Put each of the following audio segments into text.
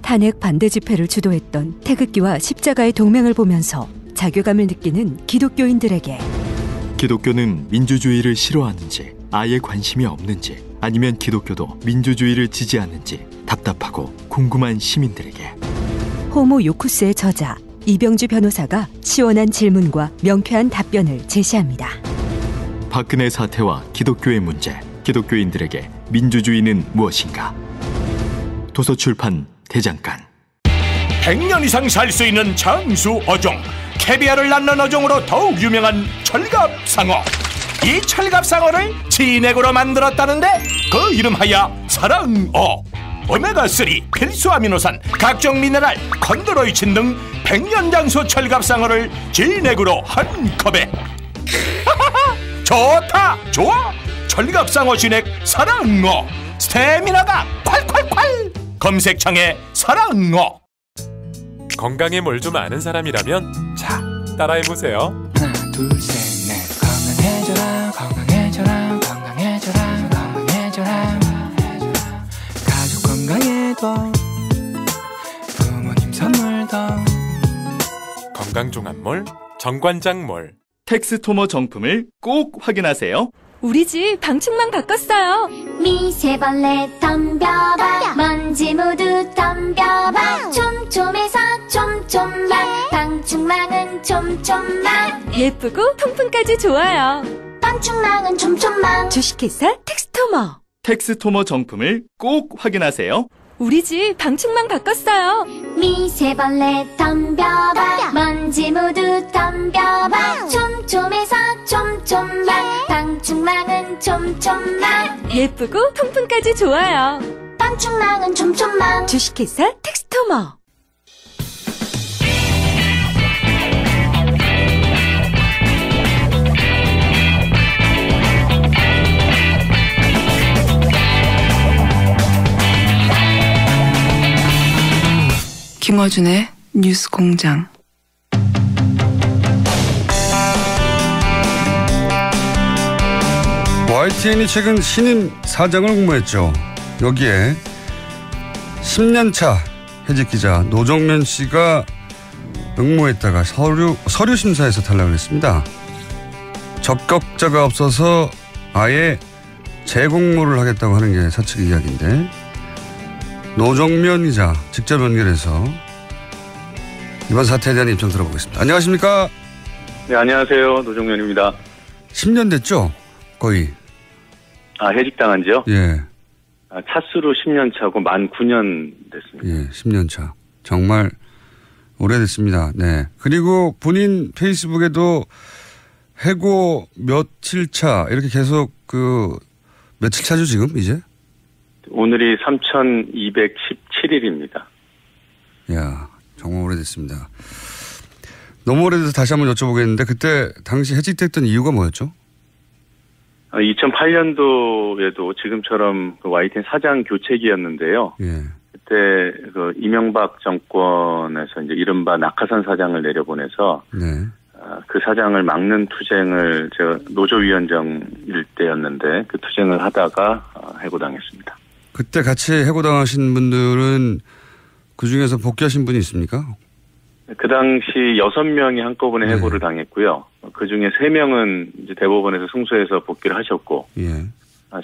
탄핵 반대 집회를 주도했던 태극기와 십자가의 동맹을 보면서 자괴감을 느끼는 기독교인들에게 기독교는 민주주의를 싫어하는지, 아예 관심이 없는지, 아니면 기독교도 민주주의를 지지하는지 답답하고 궁금한 시민들에게 호모 요쿠스의 저자 이병주 변호사가 시원한 질문과 명쾌한 답변을 제시합니다. 박근혜 사태와 기독교의 문제, 기독교인들에게 민주주의는 무엇인가? 도서출판 대장간. 100년 이상 살 수 있는 장수 어종, 캐비아를 낳는 어종으로 더욱 유명한 철갑상어. 이 철갑상어를 진액으로 만들었다는데 그 이름하여 사랑어. 오메가3, 필수 아미노산, 각종 미네랄, 컨드로이친 등 100년 장수 철갑상어를 진액으로 한 컵에. 좋다, 좋아. 철갑상어 진액 사랑어. 스태미나가 콸콸콸. 검색창에 사랑어. 건강에 뭘 좀 아는 사람이라면 자, 따라해보세요. 하나 둘 셋 넷. 건강해져라 건강해져라 건강해져라 건강해져라. 가족 건강에도 부모님 선물도. 건강종합몰 정관장몰. 텍스토머 정품을 꼭 확인하세요. 우리 집 방충망 바꿨어요. 미세벌레 덤벼봐, 먼지 모두 덤벼봐. 촘촘해서 촘촘만, 방충망은 촘촘만. 예쁘고 통풍까지 좋아요. 방충망은 촘촘만. 주식회사 텍스토머. 텍스토머 정품을 꼭 확인하세요. 우리 집 방충망 바꿨어요. 미세벌레 덤벼봐, 먼지 모두 덤벼봐. 촘촘해서 촘촘만, 방충망은 촘촘만. 예쁘고 통풍까지 좋아요. 방충망은 촘촘만. 주식회사 텍스토머. 김어준의 뉴스공장. YTN이 최근 신임 사장을 공모했죠. 여기에 10년차 해직 기자 노정면 씨가 응모했다가 서류 심사에서 탈락을 했습니다. 적격자가 없어서 아예 재공모를 하겠다고 하는 게 사측의 이야기인데, 노정면 기자 직접 연결해서 이번 사태에 대한 입장 들어보겠습니다. 안녕하십니까? 네, 안녕하세요. 노정면입니다. 10년 됐죠? 거의. 해직당한 지요? 예. 차수로 10년 차고 만 9년 됐습니다. 예, 10년 차. 정말 오래됐습니다. 네. 그리고 본인 페이스북에도 해고 며칠 차 이렇게 계속 며칠 차죠 지금 이제? 오늘이 3217일입니다. 이야, 정말 오래됐습니다. 너무 오래돼서 다시 한번 여쭤보겠는데, 그때 당시 해직됐던 이유가 뭐였죠? 2008년도에도 지금처럼 YTN 사장 교체기였는데요. 예. 그때 이명박 정권에서 이제 이른바 낙하산 사장을 내려보내서 네. 그 사장을 막는 투쟁을 제가 노조위원장일 때였는데 그 투쟁을 하다가 해고당했습니다. 그때 같이 해고당하신 분들은 그 중에서 복귀하신 분이 있습니까? 그 당시 6명이 한꺼번에 해고를 당했고요. 그 중에 3명은 이제 대법원에서 승소해서 복귀를 하셨고, 예.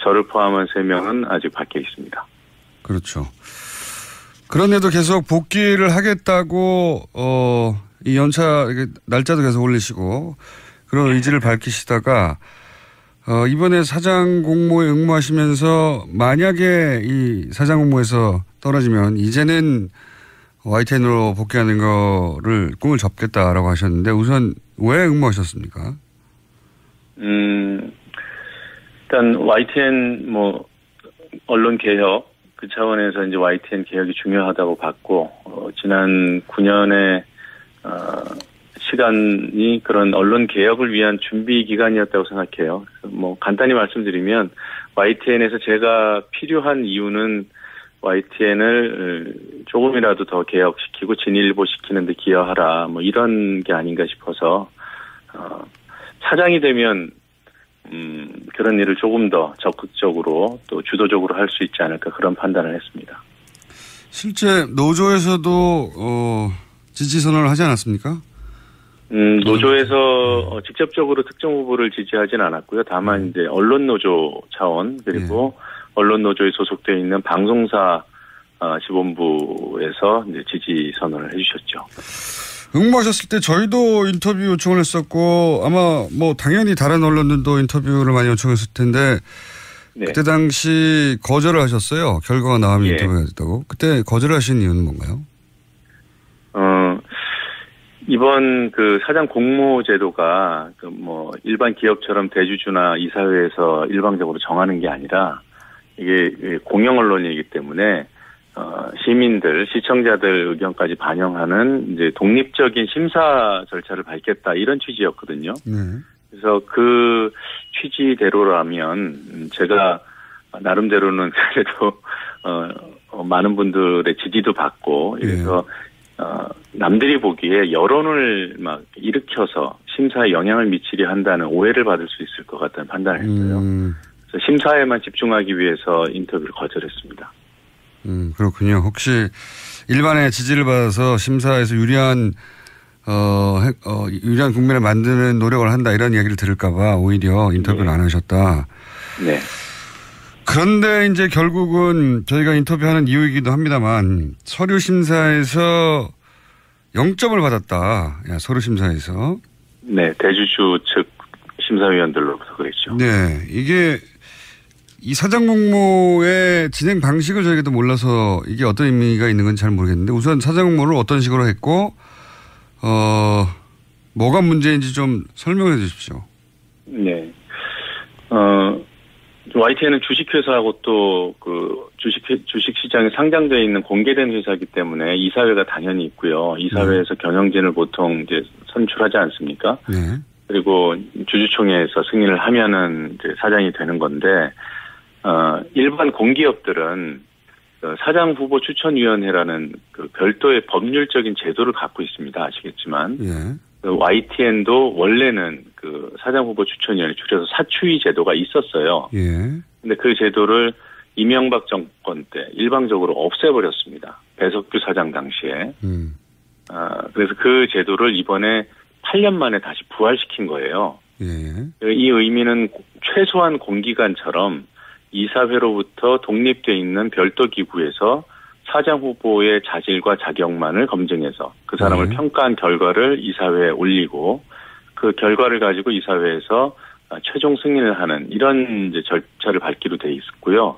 저를 포함한 3명은 아직 밖에 있습니다. 그렇죠. 그런데도 계속 복귀를 하겠다고, 이 연차, 날짜도 계속 올리시고, 그런 의지를 밝히시다가, 이번에 사장 공모에 응모하시면서 만약에 이 사장 공모에서 떨어지면 이제는 YTN으로 복귀하는 거를 꿈을 접겠다라고 하셨는데, 우선 왜 응모하셨습니까? 일단 YTN 언론 개혁 그 차원에서 이제 YTN 개혁이 중요하다고 봤고, 지난 9년의 시간이 그런 언론 개혁을 위한 준비 기간이었다고 생각해요. 그래서 간단히 말씀드리면 YTN에서 제가 필요한 이유는 YTN을 조금이라도 더 개혁시키고 진일보시키는 데 기여하라, 이런 게 아닌가 싶어서, 사장이 되면, 그런 일을 조금 더 적극적으로 또 주도적으로 할 수 있지 않을까, 그런 판단을 했습니다. 실제 노조에서도 지지 선언을 하지 않았습니까? 노조에서 직접적으로 특정 후보를 지지하진 않았고요. 다만 이제 언론 노조 차원 그리고 언론 노조에 소속되어 있는 방송사 지본부에서 이제 지지 선언을 해주셨죠. 응모하셨을 때 저희도 인터뷰 요청을 했었고 아마 뭐 당연히 다른 언론들도 인터뷰를 많이 요청했을 텐데 네. 그때 당시 거절을 하셨어요. 결과가 나오면 인터뷰가 됐다고. 그때 거절하신 이유는 뭔가요? 이번 그 사장 공모 제도가 그 뭐 일반 기업처럼 대주주나 이사회에서 일방적으로 정하는 게 아니라 이게 공영 언론이기 때문에 시민들, 시청자들 의견까지 반영하는 이제 독립적인 심사 절차를 밟겠다 이런 취지였거든요. 그래서 그 취지대로라면 제가 나름대로는 그래도 많은 분들의 지지도 받고 이래서 남들이 보기에 여론을 막 일으켜서 심사에 영향을 미치려 한다는 오해를 받을 수 있을 것 같다는 판단을 했어요. 그래서 심사에만 집중하기 위해서 인터뷰를 거절했습니다. 그렇군요. 혹시 일반의 지지를 받아서 심사에서 유리한 국면을 만드는 노력을 한다 이런 이야기를 들을까봐 오히려 인터뷰를 안 하셨다. 네. 그런데 이제 결국은 저희가 인터뷰하는 이유이기도 합니다만 서류 심사에서 0점을 받았다. 서류 심사에서. 네. 대주주 측 심사위원들로부터 그랬죠. 네. 이게 이 사장 공모의 진행 방식을 저희가 몰라서 이게 어떤 의미가 있는 건지 잘 모르겠는데 우선 사장 공모를 어떤 식으로 했고 뭐가 문제인지 좀 설명해 주십시오. 네. YTN은 주식회사하고 또 그 주식시장에 상장되어 있는 공개된 회사이기 때문에 이사회가 당연히 있고요. 이사회에서 경영진을 보통 이제 선출하지 않습니까? 네. 그리고 주주총회에서 승인을 하면은 이제 사장이 되는 건데, 일반 공기업들은 사장 후보 추천위원회라는 그 별도의 법률적인 제도를 갖고 있습니다. 아시겠지만. YTN도 원래는 그 사장 후보 추천위원회 줄여서 사추위 제도가 있었어요. 근데 그 제도를 이명박 정권 때 일방적으로 없애버렸습니다. 배석규 사장 당시에. 그래서 그 제도를 이번에 8년 만에 다시 부활시킨 거예요. 이 의미는 최소한 공기관처럼 이사회로부터 독립되어 있는 별도 기구에서 사장 후보의 자질과 자격만을 검증해서 그 사람을 평가한 결과를 이사회에 올리고 그 결과를 가지고 이사회에서 최종 승인을 하는 이런 이제 절차를 밟기로 돼 있었고요.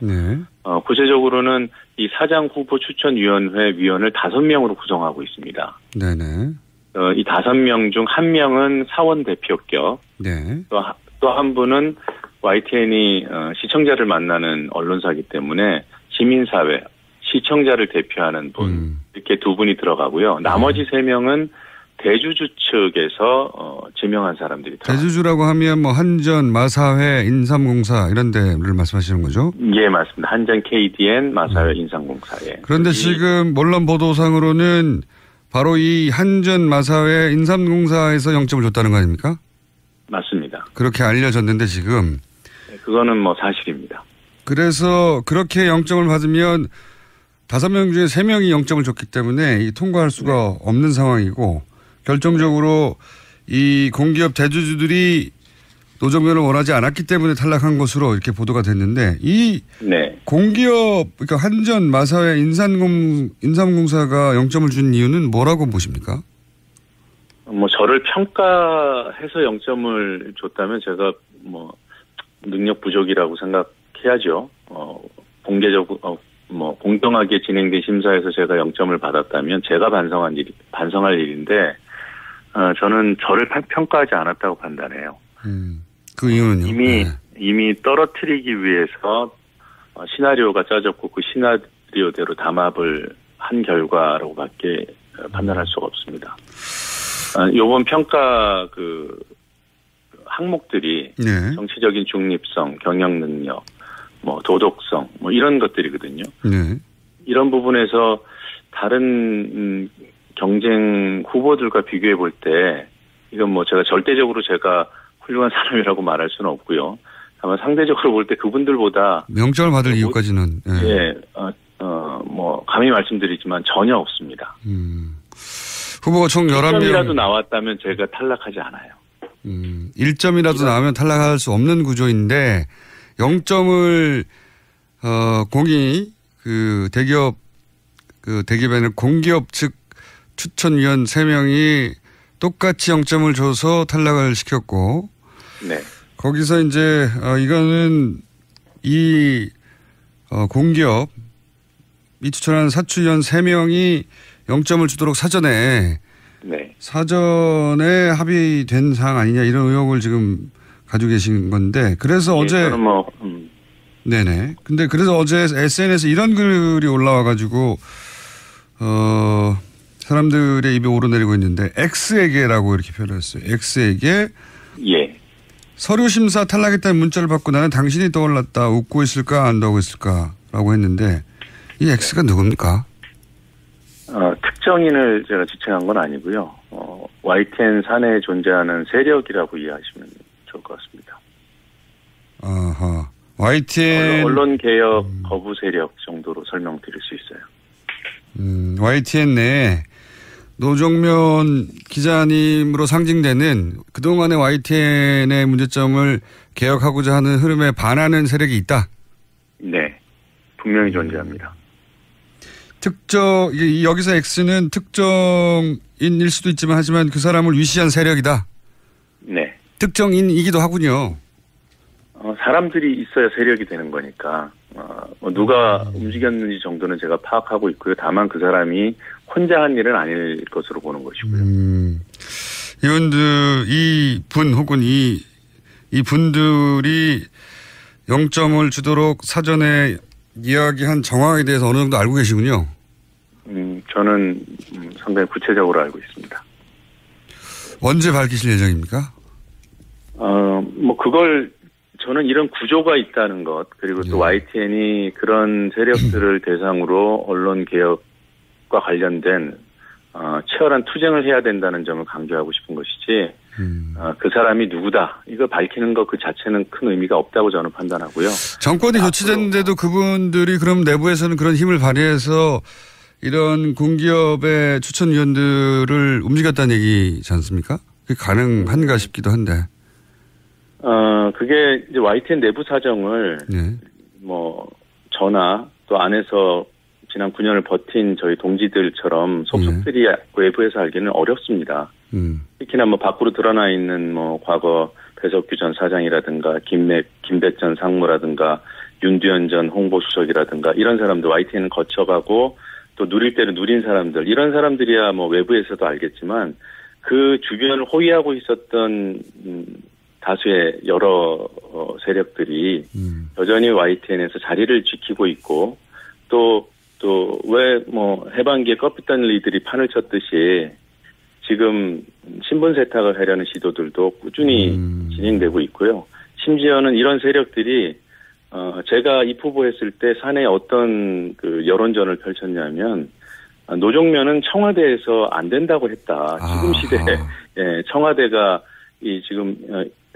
구체적으로는 이 사장 후보 추천위원회 위원을 5명으로 구성하고 있습니다. 이 5명 중 1명은 사원 대표격, 또 한 분은 YTN이 시청자를 만나는 언론사이기 때문에 시민사회, 시청자를 대표하는 분, 이렇게 2분이 들어가고요. 나머지 3명은 대주주 측에서 지명한 사람들이 들어가요. 대주주라고 하면 뭐 한전, 마사회, 인삼공사 이런 데를 말씀하시는 거죠? 예, 맞습니다. 한전, KDN, 마사회, 인삼공사에. 그런데 지금 언론 보도상으로는 바로 이 한전, 마사회, 인삼공사에서 0점을 줬다는 거 아닙니까? 맞습니다. 그렇게 알려졌는데 지금. 그거는 뭐 사실입니다. 그래서 그렇게 0점을 받으면 5명 중에 3명이 0점을 줬기 때문에 통과할 수가 없는 상황이고 결정적으로 이 공기업 대주주들이 노조변을 원하지 않았기 때문에 탈락한 것으로 이렇게 보도가 됐는데 이 공기업 그러니까 한전, 마사회, 인삼공사가 0점을 준 이유는 뭐라고 보십니까? 뭐 저를 평가해서 0점을 줬다면 제가 뭐 능력 부족이라고 생각해야죠. 공개적으로 뭐 공정하게 진행된 심사에서 제가 0점을 받았다면 제가 반성할 일인데 저는 저를 평가하지 않았다고 판단해요. 그 이유는요? 이미 떨어뜨리기 위해서 시나리오가 짜졌고 그 시나리오대로 담합을 한 결과라고밖에 판단할 수가 없습니다. 요번 평가 그 항목들이 정치적인 중립성, 경영 능력, 뭐 도덕성, 뭐 이런 것들이거든요. 이런 부분에서 다른 경쟁 후보들과 비교해 볼 때 이건 뭐 제가 절대적으로 제가 훌륭한 사람이라고 말할 수는 없고요. 다만 상대적으로 볼 때 그분들보다 0점을 받을 이유까지는 뭐 감히 말씀드리지만 전혀 없습니다. 후보가 총 11명. 1점이라도 나왔다면 제가 탈락하지 않아요. 1점이라도 나오면 탈락할 수 없는 구조인데 0점을 공이 그 대기업에는 공기업 측 추천위원 3명이 똑같이 0점을 줘서 탈락을 시켰고 네. 거기서 이제 이거는 이 공기업 이 추천한 사추위원 3명이 0점을 주도록 사전에 합의된 사항 아니냐 이런 의혹을 지금 가지고 계신 건데 그래서 어제 네네. 근데 그래서 어제 SNS에 이런 글이 올라와 가지고 사람들의 입에 오르내리고 있는데 X에게라고 이렇게 표현했어요. X에게 서류 심사 탈락했다는 문자를 받고 나는 당신이 떠올랐다. 웃고 있을까 안다고 있을까라고 했는데 이 X가 누굽니까? 특정인을 제가 지칭한 건 아니고요. YTN 사내에 존재하는 세력이라고 이해하시면 좋을 것 같습니다. 아하. YTN 언론 개혁 거부 세력 정도로 설명드릴 수 있어요. YTN 내에 노종면 기자님으로 상징되는 그동안의 YTN의 문제점을 개혁하고자 하는 흐름에 반하는 세력이 있다. 네, 분명히 존재합니다. 여기서 X는 특정인일 수도 있지만 하지만 그 사람을 위시한 세력이다. 네. 특정인이기도 하군요. 사람들이 있어야 세력이 되는 거니까 누가 움직였는지 정도는 제가 파악하고 있고요. 다만 그 사람이 혼자 한 일은 아닐 것으로 보는 것이고요. 이분 혹은 이 분들이 0점을 주도록 사전에 이야기한 정황에 대해서 어느 정도 알고 계시군요. 저는 상당히 구체적으로 알고 있습니다. 언제 밝히실 예정입니까? 그걸 저는 이런 구조가 있다는 것 그리고 또 YTN이 그런 세력들을 대상으로 언론 개혁과 관련된 치열한 투쟁을 해야 된다는 점을 강조하고 싶은 것이지 그 사람이 누구다 이거 밝히는 것 그 자체는 큰 의미가 없다고 저는 판단하고요. 정권이 교체됐는데도 그분들이 그럼 내부에서는 그런 힘을 발휘해서 이런 공기업의 추천위원들을 움직였다는 얘기지 않습니까? 그게 가능한가 싶기도 한데. 그게 이제 YTN 내부 사정을 저나 또 안에서 지난 9년을 버틴 저희 동지들처럼 속속들이 외부에서 알기는 어렵습니다. 특히나 밖으로 드러나 있는 과거 배석규 전 사장이라든가 김백전 상무라든가 윤두현 전 홍보수석이라든가 이런 사람들 YTN은 거쳐가고 또 누릴 때는 누린 사람들 이런 사람들이야 외부에서도 알겠지만 그 주변을 호위하고 있었던 다수의 여러 세력들이 여전히 YTN에서 자리를 지키고 있고 또 왜 해방기에 껍깃단 이들이 판을 쳤듯이 지금 신분 세탁을 하려는 시도들도 꾸준히 진행되고 있고요. 심지어는 이런 세력들이 제가 입후보했을 때 사내에 어떤 그 여론전을 펼쳤냐면 노종면은 청와대에서 안 된다고 했다. 지금 시대에 청와대가 지금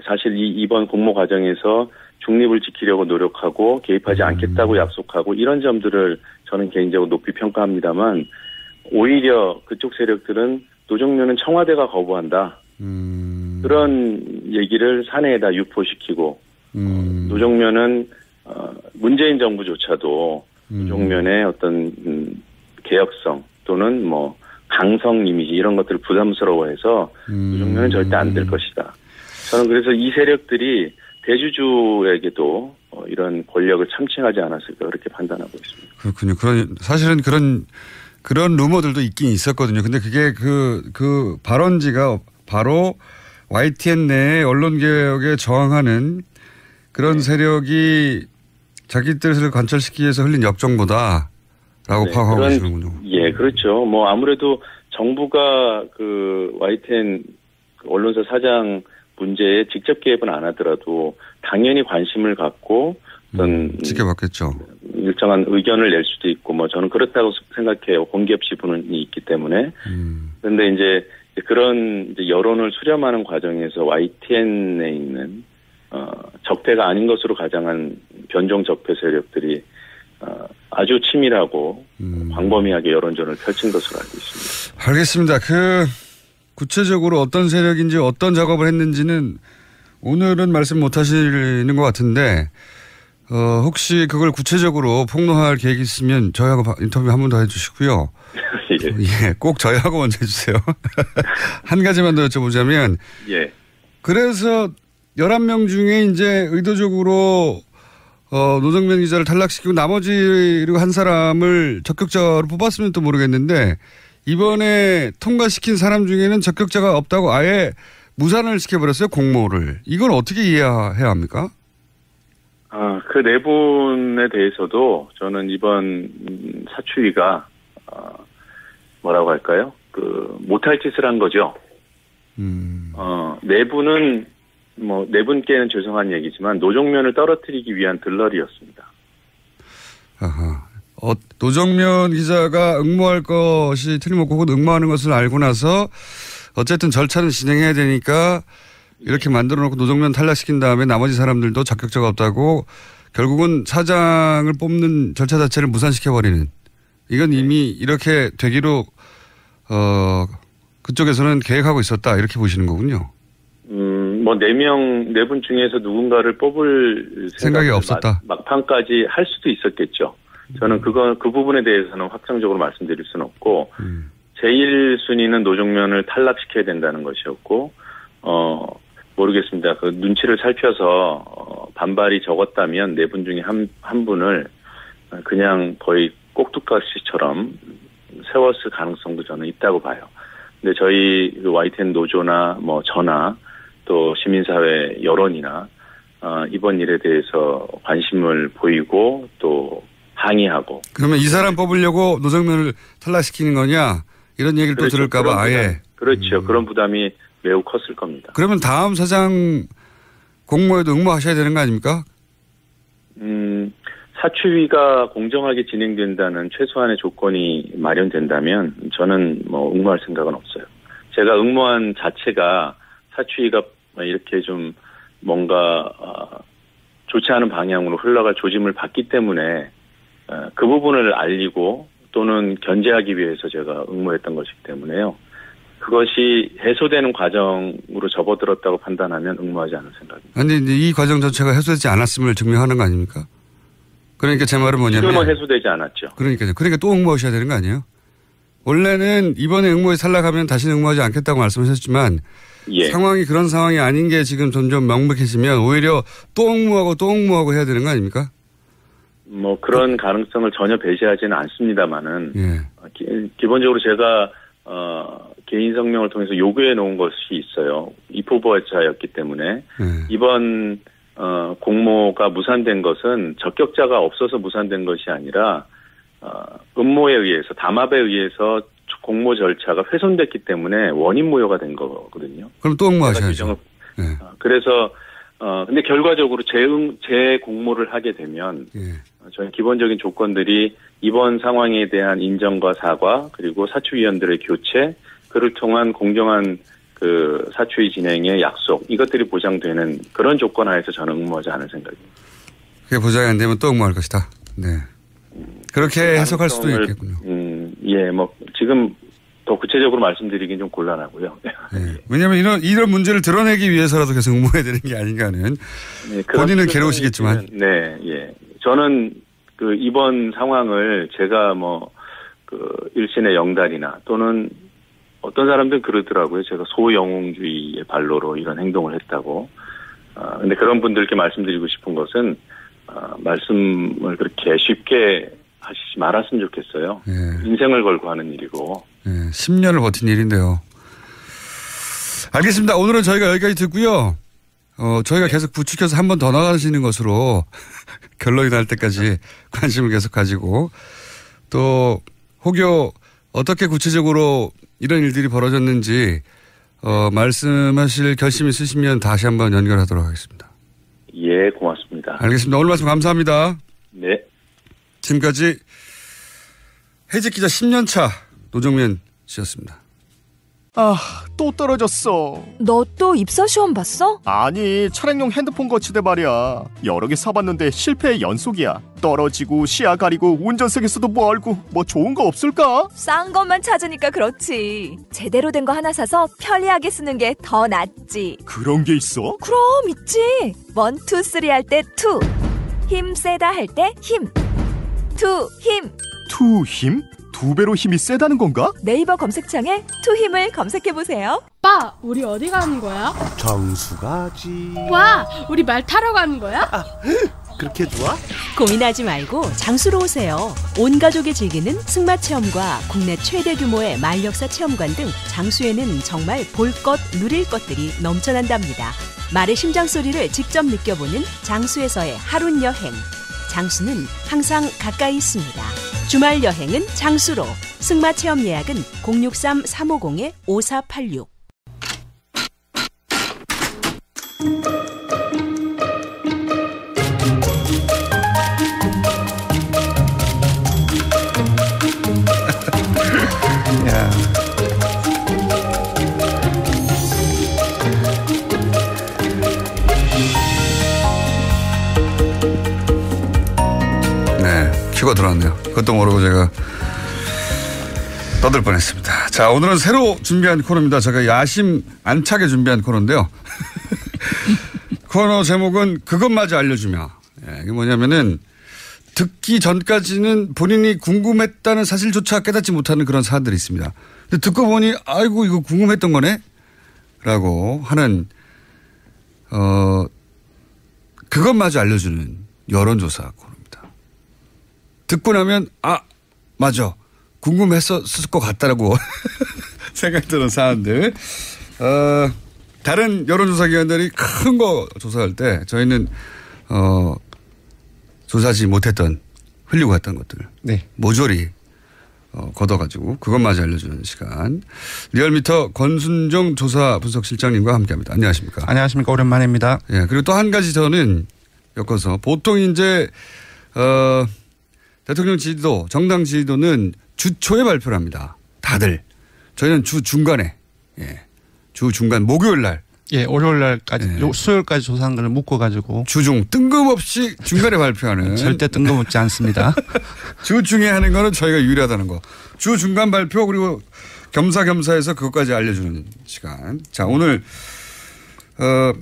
사실 이번 공모 과정에서 중립을 지키려고 노력하고 개입하지 않겠다고 약속하고 이런 점들을 저는 개인적으로 높이 평가합니다만 오히려 그쪽 세력들은 노종면은 청와대가 거부한다. 그런 얘기를 사내에다 유포시키고 노종면은 문재인 정부조차도 노종면의 어떤 개혁성 또는 강성 이미지 이런 것들을 부담스러워해서 노종면은 절대 안 될 것이다. 저는 그래서 이 세력들이 대주주에게도 이런 권력을 참칭하지 않았을까 그렇게 판단하고 있습니다. 그렇군요. 사실은 그런 루머들도 있긴 있었거든요. 근데 그게 그 발언지가 바로 YTN 내에 언론개혁에 저항하는 그런 세력이 자기 뜻을 관철시키기 위해서 흘린 역정보다라고 파악하고 계시는군요. 예, 그렇죠. 아무래도 정부가 그 YTN 언론사 사장 문제에 직접 개입은 안 하더라도 당연히 관심을 갖고 어떤 지켜봤겠죠. 일정한 의견을 낼 수도 있고 저는 그렇다고 생각해요. 공기업 지분이 있기 때문에. 그런데 이제 그런 여론을 수렴하는 과정에서 YTN에 있는 적폐가 아닌 것으로 가장한 변종 적폐 세력들이 아주 치밀하고 광범위하게 여론전을 펼친 것으로 알고 있습니다. 알겠습니다. 구체적으로 어떤 세력인지 어떤 작업을 했는지는 오늘은 말씀 못 하시는 것 같은데, 혹시 그걸 구체적으로 폭로할 계획이 있으면 저희하고 인터뷰 한 번 더 해주시고요. 예, 꼭 저희하고 먼저 해주세요. 한 가지만 더 여쭤보자면, 예. 그래서 11명 중에 이제 의도적으로 노정면 기자를 탈락시키고 나머지 그리고 한 사람을 적격자로 뽑았으면 또 모르겠는데, 이번에 통과시킨 사람 중에는 적격자가 없다고 아예 무산을 시켜버렸어요, 공모를. 이건 어떻게 이해해야 합니까? 그 네 분에 대해서도 저는 이번 사추위가, 뭐라고 할까요? 못할 짓을 한 거죠. 네 분은, 네 분께는 죄송한 얘기지만 노정면을 떨어뜨리기 위한 들러리였습니다. 아하. 노정면 기자가 응모할 것이 틀림없고 혹은 응모하는 것을 알고 나서 어쨌든 절차는 진행해야 되니까 이렇게 만들어 놓고 노정면 탈락시킨 다음에 나머지 사람들도 적격자가 없다고 결국은 사장을 뽑는 절차 자체를 무산시켜버리는, 이건 이미 이렇게 되기로 그쪽에서는 계획하고 있었다, 이렇게 보시는 거군요. 네 분 중에서 누군가를 뽑을 생각이 없었다. 막판까지 할 수도 있었겠죠. 저는 그 부분에 대해서는 확정적으로 말씀드릴 수는 없고, 제1순위는 노정면을 탈락시켜야 된다는 것이었고, 모르겠습니다. 그 눈치를 살펴서, 반발이 적었다면 네 분 중에 한 분을 그냥 거의 꼭두각시처럼 세웠을 가능성도 저는 있다고 봐요. 근데 저희 YTN 노조나 저나 또 시민사회 여론이나, 이번 일에 대해서 관심을 보이고 또 항의하고. 그러면 이 사람 뽑으려고 노정면을 탈락시키는 거냐? 이런 얘기를 그렇죠. 또 들을까봐 아예. 그렇죠. 그런 부담이 매우 컸을 겁니다. 그러면 다음 사장 공모에도 응모하셔야 되는 거 아닙니까? 사추위가 공정하게 진행된다는 최소한의 조건이 마련된다면 저는 응모할 생각은 없어요. 제가 응모한 자체가 사추위가 이렇게 좀 뭔가 좋지 않은 방향으로 흘러갈 조짐을 봤기 때문에 그 부분을 알리고 또는 견제하기 위해서 제가 응모했던 것이기 때문에요. 그것이 해소되는 과정으로 접어들었다고 판단하면 응모하지 않을 생각입니다. 아니, 이 과정 자체가 해소되지 않았음을 증명하는 거 아닙니까? 그러니까 제 말은 뭐냐면. 지금은 해소되지 않았죠. 그러니까 또 응모하셔야 되는 거 아니에요? 원래는 이번에 응모에 탈락하면 다시는 응모하지 않겠다고 말씀하셨지만, 예. 상황이 그런 상황이 아닌 게 지금 점점 명백해지면 오히려 또 응모하고 해야 되는 거 아닙니까? 그런 가능성을 전혀 배제하지는 않습니다만은, 예. 기본적으로 제가, 개인 성명을 통해서 요구해 놓은 것이 있어요. 입후보자였기 때문에. 이번, 공모가 무산된 것은 적격자가 없어서 무산된 것이 아니라, 음모에 의해서, 담합에 의해서 공모 절차가 훼손됐기 때문에 원인 무효가 된 거거든요. 그럼 또 응모하셔야죠. 그래서, 근데 결과적으로 재공모를 하게 되면, 저희 기본적인 조건들이 이번 상황에 대한 인정과 사과, 그리고 사추위원들의 교체, 그를 통한 공정한 사추위 진행의 약속, 이것들이 보장되는 그런 조건 하에서 저는 응모하지 않을 생각입니다. 그게 보장이 안 되면 또 응모할 것이다. 네. 그렇게 해석할 수도 있겠군요. 예, 지금 더 구체적으로 말씀드리긴 좀 곤란하고요. 네. 왜냐하면 이런 문제를 드러내기 위해서라도 계속 응모해야 되는 게 아닌가는. 네, 본인은 괴로우시겠지만. 네, 예. 저는 이번 상황을 제가 일신의 영달이나 또는 어떤 사람들은 그러더라고요. 제가 소영웅주의의 발로로 이런 행동을 했다고. 근데 그런 분들께 말씀드리고 싶은 것은, 말씀을 그렇게 쉽게 하시지 말았으면 좋겠어요. 예. 인생을 걸고 하는 일이고. 예, 10년을 버틴 일인데요. 알겠습니다. 오늘은 저희가 여기까지 듣고요. 저희가 계속 부추겨서 한 번 더 나가시는 것으로 결론이 날 때까지 관심을 계속 가지고, 또 혹여 어떻게 구체적으로 이런 일들이 벌어졌는지 말씀하실 결심이 있으시면 다시 한번 연결하도록 하겠습니다. 예, 고맙습니다. 알겠습니다. 오늘 말씀 감사합니다. 네. 지금까지 해직 기자 10년 차 노정면 씨였습니다. 또 떨어졌어. 너 또 입사 시험 봤어? 아니, 차량용 핸드폰 거치대 말이야. 여러 개 사봤는데 실패의 연속이야. 떨어지고 시야 가리고 운전석에서도 멀고 뭐 좋은 거 없을까? 싼 것만 찾으니까 그렇지. 제대로 된 거 하나 사서 편리하게 쓰는 게 더 낫지. 그런 게 있어? 그럼 있지. 1, 2, 3 할 때 2. 힘 세다 할 때 힘. 2 힘. 2 힘? 2배로 힘이 세다는 건가? 네이버 검색창에 2 힘을 검색해보세요. 오빠, 우리 어디 가는 거야? 정수 가지. 와, 우리 말 타러 가는 거야? 그렇게 좋아? 고민하지 말고 장수로 오세요. 온 가족이 즐기는 승마 체험과 국내 최대 규모의 말역사 체험관 등 장수에는 정말 볼 것, 누릴 것들이 넘쳐난답니다. 말의 심장 소리를 직접 느껴보는 장수에서의 하룬 여행. 장수는 항상 가까이 있습니다. 주말 여행은 장수로. 승마 체험 예약은 063-350-5486. 야. 네, 큐가 들어왔네요. 그것도 모르고 제가 떠들 뻔했습니다. 자, 오늘은 새로 준비한 코너입니다. 제가 야심 안 차게 준비한 코너인데요. 코너 제목은 그것마저 알려주며. 예, 이게 뭐냐면은 듣기 전까지는 본인이 궁금했다는 사실조차 깨닫지 못하는 그런 사안들이 있습니다. 근데 듣고 보니 아이고 이거 궁금했던 거네? 라고 하는 그것마저 알려주는 여론조사 코너입니다. 듣고 나면 맞아. 궁금했었을 것 같다라고 생각이 드는 사안들. 다른 여론조사 기관들이 큰 거 조사할 때 저희는 조사하지 못했던 흘리고 갔던 것들. 네. 모조리 걷어가지고 그것마저 알려주는 시간. 리얼미터 권순정 조사 분석실장님과 함께합니다. 안녕하십니까? 안녕하십니까? 오랜만입니다. 예. 그리고 또 한 가지 저는 엮어서 보통 이제 대통령 지지도, 정당 지지도는 주 초에 발표를 합니다. 다들. 저희는 주 중간에, 예. 주 중간 목요일 날. 예, 월요일 날까지, 예. 수요일까지 조사한 걸 묶어가지고. 주중, 뜬금없이 중간에 발표하는. 절대 뜬금없지 않습니다. 주 중에 하는 거는 저희가 유리하다는 거. 주 중간 발표 그리고 겸사겸사해서 그것까지 알려주는 시간. 자, 오늘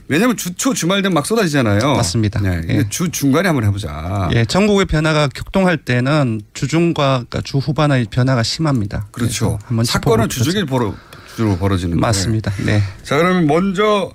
왜냐하면 주초 주말 되면 막 쏟아지잖아요. 맞습니다. 네, 예. 주 중간에 한번 해보자. 예, 전국의 변화가 격동할 때는 주중과 그러니까 주 후반의 변화가 심합니다. 그렇죠. 사건은 주중에 주로 벌어지는 맞습니다. 네. 자, 그러면 먼저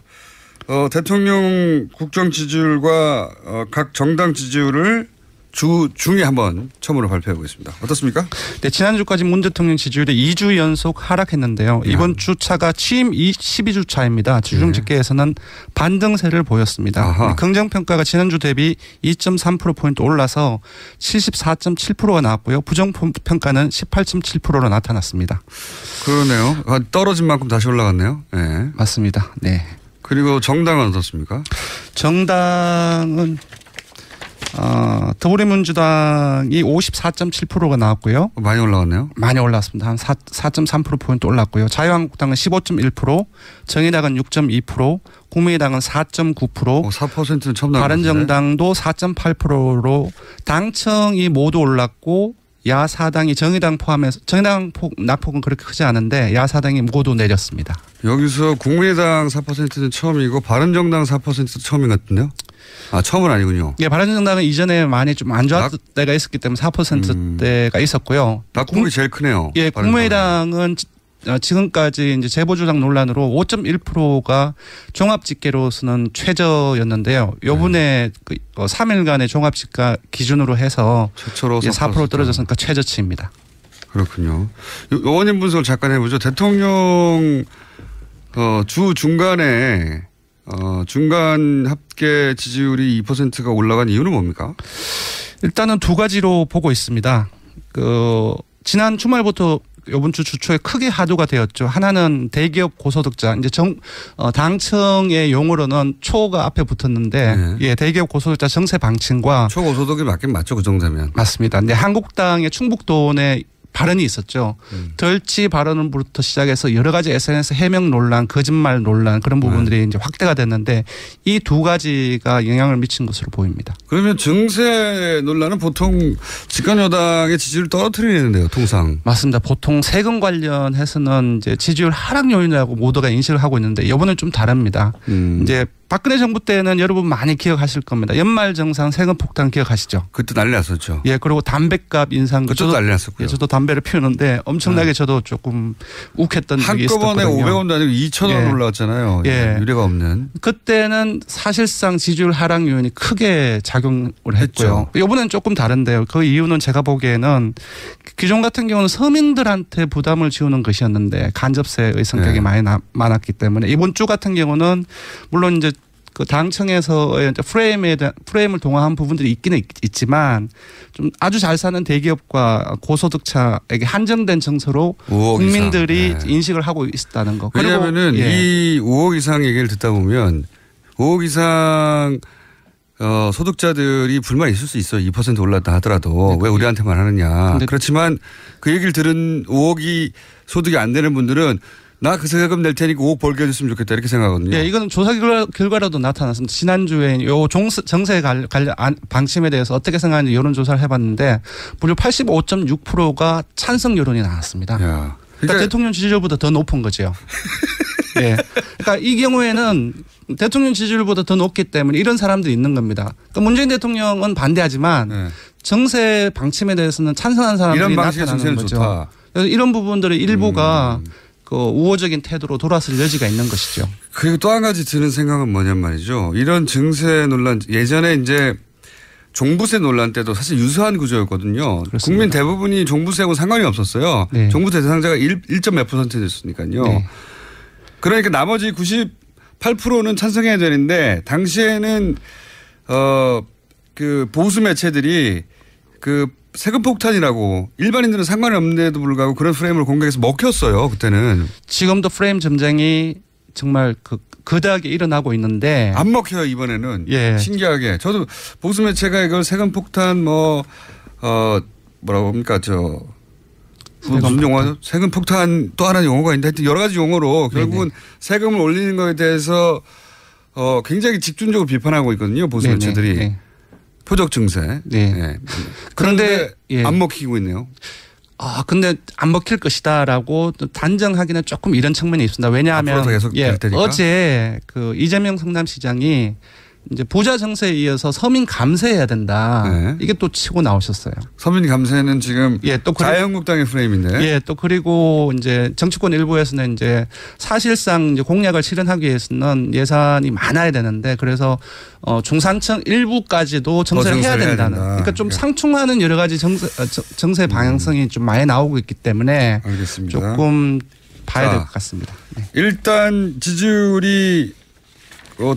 대통령 국정 지지율과 각 정당 지지율을 주 중에 한번 처음으로 발표해 보겠습니다. 어떻습니까? 네, 지난주까지 문 대통령 지지율이 2주 연속 하락했는데요. 이번 주차가 취임 12주차입니다. 주중 집계에서는 반등세를 보였습니다. 긍정평가가 지난주 대비 2.3%포인트 올라서 74.7%가 나왔고요. 부정평가는 18.7%로 나타났습니다. 그러네요. 떨어진 만큼 다시 올라갔네요. 네. 맞습니다. 네. 그리고 정당은 어떻습니까? 정당은 더불어민주당이 54.7%가 나왔고요. 많이 올라갔네요. 많이 올랐습니다. 한 4.3%포인트 올랐고요. 자유한국당은 15.1%, 정의당은 6.2%, 국민의당은 4.9%, 4%는 처음 나왔는데. 바른정당도 4.8%로 당청이 모두 올랐고 야사당이 정의당 포함해서 정의당 낙폭은 그렇게 크지 않은데 야사당이 모두 내렸습니다. 여기서 국민의당 4%는 처음이고 바른정당 4%도 처음인 것 같은데요? 처음은 아니군요. 예, 바른정당은 이전에 많이 좀 안 좋았을 때가 있었기 때문에 4%대가 있었고요. 낙폭이 제일 크네요. 예, 국민의당은 지금까지 이제 재보조장 논란으로 5.1%가 종합집계로서는 최저였는데요. 요번에 3일간의 종합집계 기준으로 해서 최초로 4% 떨어졌으니까 최저치입니다. 그렇군요. 원인 분석을 잠깐 해보죠. 대통령 주 중간에 중간 합계 지지율이 2%가 올라간 이유는 뭡니까? 일단은 두 가지로 보고 있습니다. 지난 주말부터 이번 주 주초에 크게 화두가 되었죠. 하나는 대기업 고소득자. 이제 당청의 용어로는 초가 앞에 붙었는데, 네. 예, 대기업 고소득자 정세 방침과 초고소득이 맞긴 맞죠, 그 정도면. 맞습니다. 근데 한국당의 충북도내 발언이 있었죠. 덜치 발언부터 시작해서 여러 가지 SNS 해명 논란, 거짓말 논란 그런 부분들이 이제 확대가 됐는데 이 두 가지가 영향을 미친 것으로 보입니다. 그러면 증세 논란은 보통 집권 여당의 지지율을 떨어뜨리는데요, 통상. 맞습니다. 보통 세금 관련해서는 이제 지지율 하락 요인이라고 모두가 인식을 하고 있는데 이번은 좀 다릅니다. 이제 박근혜 정부 때는 여러분 많이 기억하실 겁니다. 연말정산 세금 폭탄 기억하시죠? 그때 난리 났었죠. 예, 그리고 담배값 인상. 그때도 난리 났었고요. 예, 저도 담배를 피우는데 엄청나게 저도 조금 욱했던 적이 있었거든요. 한꺼번에 500원도 아니고 2,000원 올라왔잖아요. 예. 유례가 없는. 그때는 사실상 지지율 하락 요인이 크게 작용을 했고요. 이번엔 조금 다른데요. 그 이유는 제가 보기에는 기존 같은 경우는 서민들한테 부담을 지우는 것이었는데 간접세의 성격이 많이 많았기 때문에 이번 주 같은 경우는 물론 이제 그 당청에서의 프레임을 동원한 부분들이 있기는 있지만 좀 아주 잘 사는 대기업과 고소득자에게 한정된 정서로 국민들이 인식을 하고 있다는 거. 왜냐하면은 이 5억 이상 얘기를 듣다 보면 5억 이상 소득자들이 불만이 있을 수 있어요. 2% 올랐다 하더라도 왜 우리한테만 하느냐. 그렇지만 그 얘기를 들은 5억이 소득이 안 되는 분들은 나 그 세금 낼 테니까 5억 벌게 해줬으면 좋겠다 이렇게 생각하거든요. 예, 이건 조사 결과로도 나타났습니다. 지난주에 요 정세 관련 방침에 대해서 어떻게 생각하는지 여론조사를 해봤는데 무려 85.6%가 찬성 여론이 나왔습니다. 그러니까 대통령 지지율보다 더 높은 거죠. 예. 그러니까 이 경우에는 대통령 지지율보다 더 높기 때문에 이런 사람들이 있는 겁니다. 그러니까 문재인 대통령은 반대하지만 정세 방침에 대해서는 찬성하는 사람들이 나타나는 거죠. 좋다. 그래서 이런 부분들의 일부가 그 우호적인 태도로 돌아설 여지가 있는 것이죠. 그리고 또 한 가지 드는 생각은 뭐냔 말이죠. 이런 증세 논란 예전에 이제 종부세 논란 때도 사실 유사한 구조였거든요. 그렇습니다. 국민 대부분이 종부세하고 상관이 없었어요. 종부세 대상자가 1.몇 %였으니까요. 그러니까 나머지 98%는 찬성해야 되는데 당시에는 그 보수 매체들이 그 세금 폭탄이라고 일반인들은 상관이 없는데도 불구하고 그런 프레임을 공격해서 먹혔어요. 그때는. 지금도 프레임 전쟁이 정말 거대하게 일어나고 있는데. 안 먹혀요 이번에는. 신기하게. 저도 보수 매체가 이걸 세금 폭탄 뭐라고 합니까 무슨 용어죠? 세금 폭탄 또 하나의 용어가 있는데 하여튼 여러 가지 용어로 결국은 세금을 올리는 거에 대해서 굉장히 집중적으로 비판하고 있거든요. 보수 매체들이. 표적 증세. 그런데 안 먹히고 있네요. 근데 안 먹힐 것이다라고 단정하기는 조금 이런 측면이 있습니다. 왜냐하면 어제 그 이재명 성남시장이 이제 부자 정세에 이어서 서민 감세해야 된다. 이게 또 치고 나오셨어요. 서민 감세는 지금 또 자유한국당의 프레임인데. 예, 또 그리고 이제 정치권 일부에서는 이제 사실상 이제 공약을 실현하기 위해서는 예산이 많아야 되는데 그래서 중산층 일부까지도 정세를 해야 된다는. 그러니까 좀 상충하는 여러 가지 정세 방향성이 좀 많이 나오고 있기 때문에 알겠습니다. 조금 봐야 될 것 같습니다. 일단 지지율이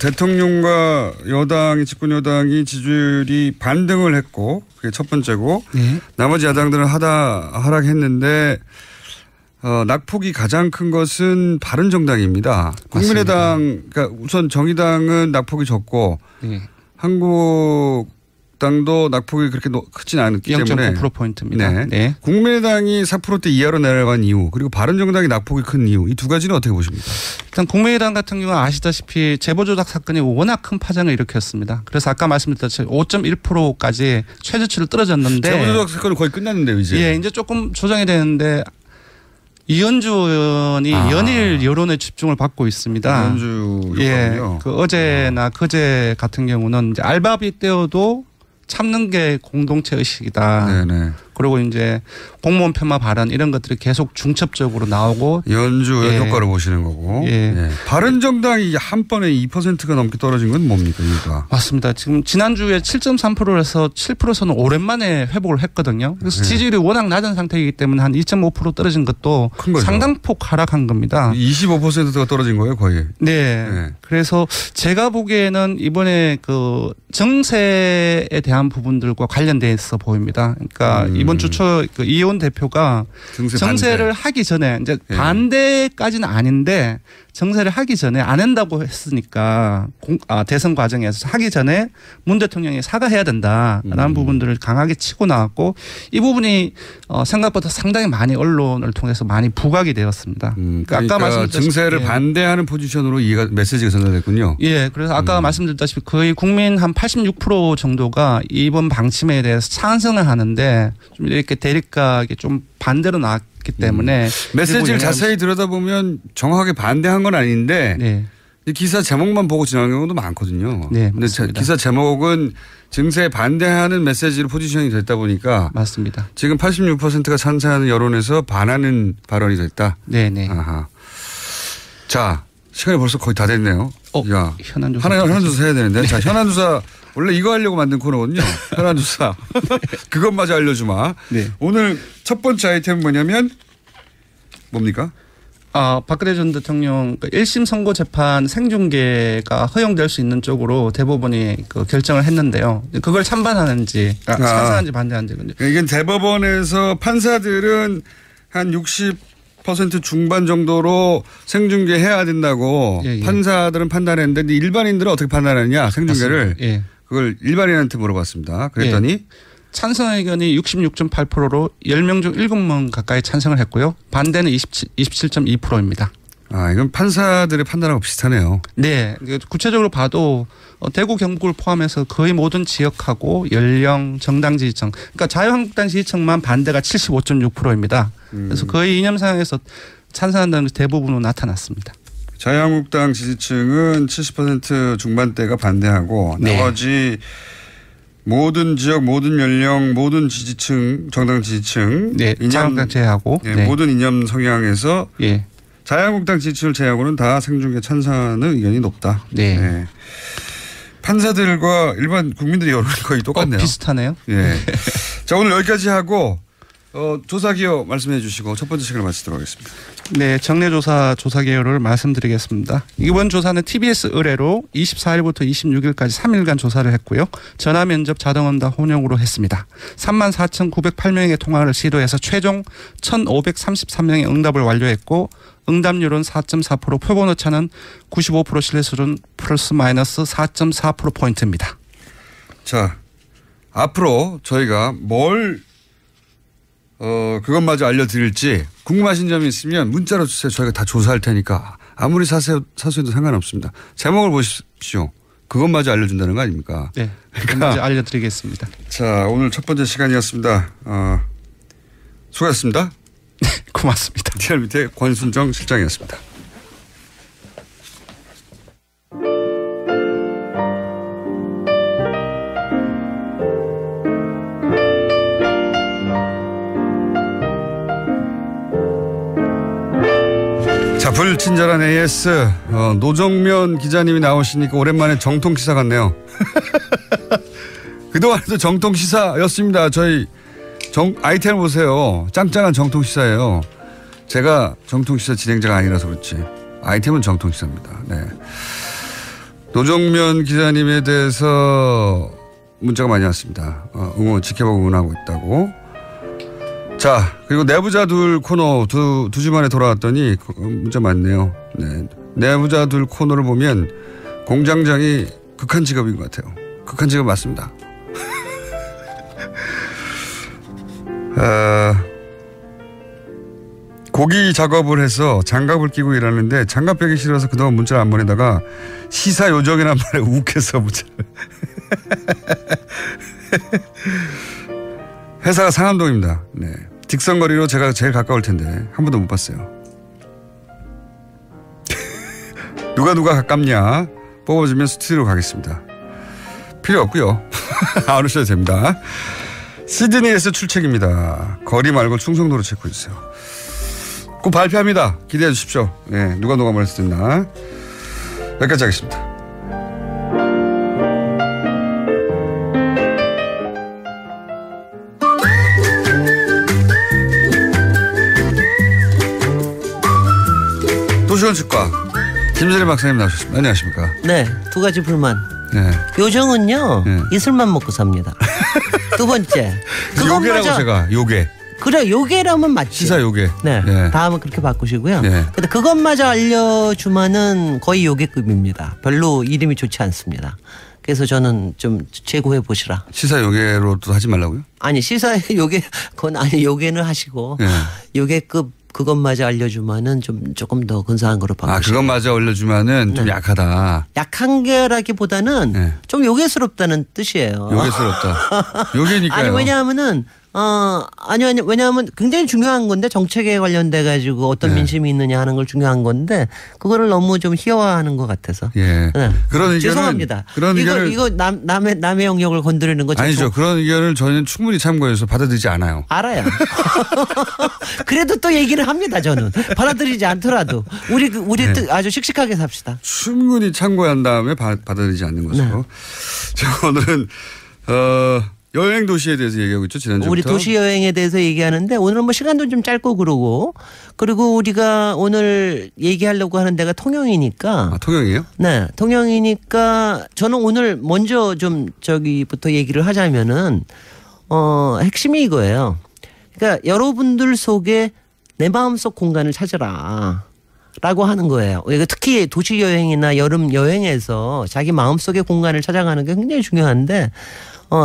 대통령과 집권 여당이 지지율이 반등을 했고 그게 첫 번째고 나머지 야당들은 하락했는데 낙폭이 가장 큰 것은 바른정당입니다. 국민의당 그러니까 우선 정의당은 낙폭이 적고 한국당도 낙폭이 그렇게 크진 않기 때문에 0.9%포인트입니다. 국민의당이 4%대 이하로 내려간 이유 그리고 바른정당이 낙폭이 큰 이유 이 두 가지는 어떻게 보십니까? 일단 국민의당 같은 경우는 아시다시피 제보조작 사건이 워낙 큰 파장을 일으켰습니다. 그래서 아까 말씀드렸듯이 5.1%까지 최저치를 떨어졌는데 제보조작 사건은 거의 끝났는데요 이제. 이제 조금 조정이 되는데 이현주 의원이 연일 여론의 집중을 받고 있습니다. 이현주 의원이요. 그 어제나 그제 같은 경우는 이제 알바비 떼어도 참는 게 공동체 의식이다. 그리고 이제 공무원 폄하 발언 이런 것들이 계속 중첩적으로 나오고 연주의 효과를 보시는 거고. 바른정당이 한 번에 2%가 넘게 떨어진 건 뭡니까 이유가? 맞습니다. 지금 지난주에 7.3%에서 7%에서는 오랜만에 회복을 했거든요. 그래서 지지율이 워낙 낮은 상태이기 때문에 한 2.5% 떨어진 것도 상당폭 하락한 겁니다. 25%가 떨어진 거예요 거의. 그래서 제가 보기에는 이번에 그 정세에 대한 부분들과 관련돼서 보입니다. 그러니까 이번 주 초 그 이혜원 대표가 정세를 하기 전에 이제 반대까지는 아닌데 정세를 하기 전에 안 한다고 했으니까 대선 과정에서 하기 전에 문 대통령이 사과해야 된다라는 부분들을 강하게 치고 나왔고 이 부분이 생각보다 상당히 많이 언론을 통해서 많이 부각이 되었습니다. 그러니까 아까 말씀드렸다시피 증세를 반대하는 포지션으로 메시지가 전달됐군요. 예, 그래서 아까 말씀드렸다시피 거의 국민 한 86% 정도가 이번 방침에 대해서 찬성을 하는데 좀 이렇게 대립각이 좀 반대로 나왔기 때문에 메시지를 자세히 들여다보면 정확하게 반대한 건 아닌데 네. 기사 제목만 보고 지나간 경우도 많거든요. 네, 근데 기사 제목은 증세에 반대하는 메시지로 포지션이 됐다 보니까 맞습니다. 지금 86%가 찬성하는 여론에서 반하는 발언이 됐다. 네네. 아하. 자, 시간이 벌써 거의 다 됐네요. 야, 현안조사 현안조사 해야 되는데. 자, 현안조사 원래 이거 하려고 만든 코너거든요. 현안조사. 그것마저 알려주마. 네. 오늘 첫 번째 아이템은 뭐냐면 뭡니까? 박근혜 전 대통령 1심 선고재판 생중계가 허용될 수 있는 쪽으로 대법원이 결정을 했는데요. 그걸 찬반하는지 찬성하는지 반대하는지. 이게 대법원에서 판사들은 한 60% 중반 정도로 생중계해야 된다고 판사들은 판단했는데 일반인들은 어떻게 판단하느냐 생중계를. 예. 그걸 일반인한테 물어봤습니다. 그랬더니 예. 찬성 의견이 66.8%로 10명 중 7명 가까이 찬성을 했고요. 반대는 27.2%입니다. 이건 판사들의 판단하고 비슷하네요. 네. 구체적으로 봐도 대구 경북을 포함해서 거의 모든 지역하고 연령, 정당 지지층. 그러니까 자유한국당 지지층만 반대가 75.6%입니다. 그래서 거의 이념상에서 찬성한다는 대부분으로 나타났습니다. 자유한국당 지지층은 70% 중반대가 반대하고 네. 나머지 모든 지역, 모든 연령, 모든 지지층, 정당 지지층, 네, 자유한국당 제외하고 네. 모든 이념 성향에서 자유한국당 지지층을 제외하고는 다 생중계 찬성하는 의견이 높다. 네. 네. 판사들과 일반 국민들의 여론이 거의 똑같네요. 비슷하네요. 네. 자, 오늘 여기까지 하고 조사 기여 말씀해 주시고 첫 번째 시간을 마치도록 하겠습니다. 네, 정례조사 조사 개요를 말씀드리겠습니다. 이번 조사는 TBS 의뢰로 24일부터 26일까지 3일간 조사를 했고요. 전화 면접 자동응답 혼용으로 했습니다. 34,908명의 통화를 시도해서 최종 1,533명의 응답을 완료했고 응답률은 4.4%, 표본 오차는 95% 신뢰 수준 플러스 마이너스 4.4%포인트입니다. 자, 앞으로 저희가 뭘 그것마저 알려드릴지 궁금하신 점이 있으면 문자로 주세요. 저희가 다 조사할 테니까 아무리 사소해도 상관없습니다. 제목을 보십시오. 그것마저 알려준다는 거 아닙니까? 네. 그것마저 알려드리겠습니다. 자, 오늘 첫 번째 시간이었습니다. 수고하셨습니다. 네, 고맙습니다. TRBT의 권순정 실장이었습니다. 자, 불친절한 AS 노정면 기자님이 나오시니까 오랜만에 정통 시사 같네요. 그동안도 정통 시사였습니다. 저희 아이템 보세요. 짱짱한 정통 시사예요. 제가 정통 시사 진행자가 아니라서 그렇지 아이템은 정통 시사입니다. 네. 노정면 기자님에 대해서 문자가 많이 왔습니다. 지켜보고 응원하고 있다고. 자, 그리고 내부자 둘 코너 두 주 만에 돌아왔더니 문자 많네요. 네. 내부자 둘 코너를 보면 공장장이 극한 직업인 것 같아요. 극한 직업 맞습니다. 고기 작업을 해서 장갑을 끼고 일하는데 장갑 빼기 싫어서 그동안 문자를 안 보내다가 시사 요정이란 말에 욱해서 문자를. 회사가 상암동입니다. 네. 직선거리로 제가 제일 가까울 텐데 한 번도 못 봤어요. 누가 가깝냐 뽑아주면 스튜디오로 가겠습니다. 필요 없고요. 안 오셔도 됩니다. 시드니에서 출첵입니다. 거리 말고 충성도로 체크해주세요. 꼭 발표합니다. 기대해 주십시오. 네, 누가 말씀 듣나. 여기까지 하겠습니다. 도시건축과 김재림 박사님 나오셨습니다. 안녕하십니까. 네, 두 가지 불만. 네. 요정은요, 이슬만 먹고 삽니다. 두 번째. 요괴라고 제가 요괴. 그래 요괴라면 맞지. 시사 요괴. 네. 다음은 그렇게 바꾸시고요. 근데 그것마저 알려주면은 거의 요괴급입니다. 별로 이름이 좋지 않습니다. 그래서 저는 좀 재고해 보시라. 시사 요괴로도 하지 말라고요? 아니 시사 요괴 그건 아니 요괴는 하시고 요괴급 그것마저 알려주면은 조금 더 근사한 거로 바꾸시라. 그것마저 알려주면은 좀 약하다. 약한 게라기보다는 좀 요괴스럽다는 뜻이에요. 요괴스럽다. 요괴니까요. 아니 왜냐하면은 왜냐하면 굉장히 중요한 건데 정책에 관련돼 가지고 어떤 민심이 있느냐 하는 걸 중요한 건데 그거를 너무 좀 희화화하는 것 같아서. 그런 의견은 죄송합니다. 그런 이거 남의 영역을 건드리는 거 아니죠. 그런 의견을 저희는 충분히 참고해서 받아들이지 않아요. 알아요. 그래도 또 얘기를 합니다. 저는 받아들이지 않더라도 우리 아주 씩씩하게 삽시다. 충분히 참고한 다음에 받아들이지 않는 것으로. 자, 오늘은 여행 도시에 대해서 얘기하고 있죠. 지난주부터. 우리 도시 여행에 대해서 얘기하는데 오늘은 뭐 시간도 좀 짧고 그리고 우리가 오늘 얘기하려고 하는 데가 통영이니까. 통영이에요? 네. 통영이니까 저는 오늘 먼저 좀 저기부터 얘기를 하자면은 핵심이 이거예요. 그러니까 여러분들 속에 내 마음속 공간을 찾으라. 라고 하는 거예요. 특히 도시 여행이나 여름 여행에서 자기 마음속의 공간을 찾아가는 게 굉장히 중요한데